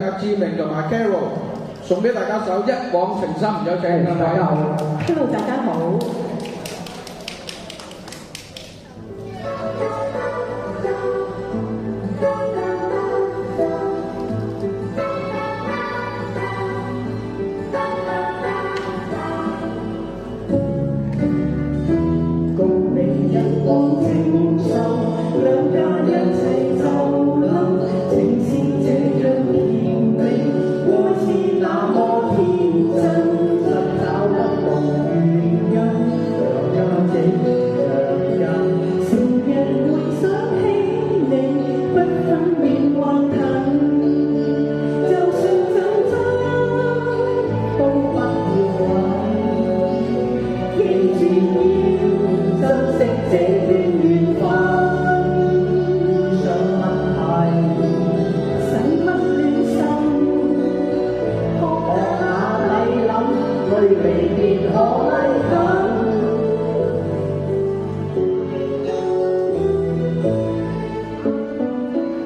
阿志明同埋 Carol 送俾大家首《一往情深》，有請兩位。Hello， 大家好。共你一往情深，兩家一齊就能，情是這樣甜美，愛是那麼天真，實找不到原因，兩家這樣人，成日會想起你，不分遠或近，就算走親都不要問，記住要珍惜這段緣分，想問係使乜亂心？學下禮諗，距離別可拉近。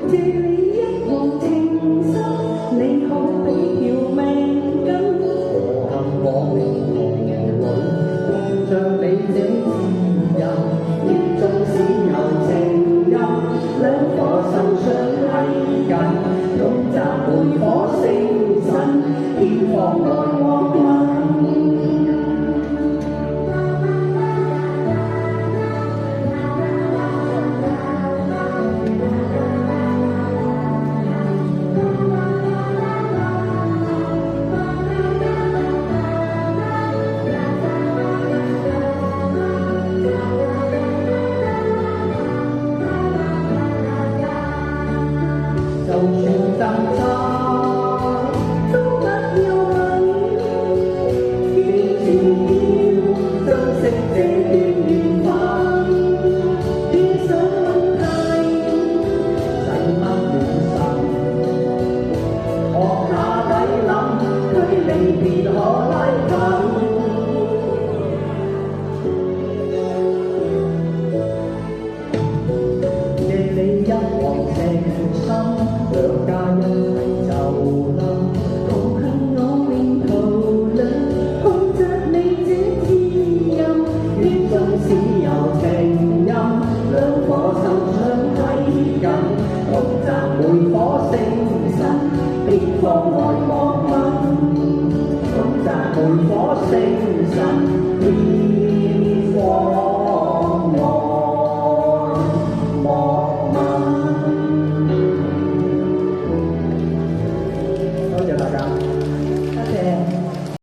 借你一往情深，你可比條命根。何幸往年同裏，碰着你這自由，亦縱使有情任，兩顆心相依緊，共集會火星辰，天荒愛我君。就算爭吵都不要問，記住要珍惜這段緣分。遇上問題使乜亂神？學下底諗，距離別可拉近。借你一往情深，兩家一齊就能，同向我面途裏，看着你這滋潤，願縱使有情任，兩顆心相依緊，共集會火星辰，別放愛莫問，共集會火星辰。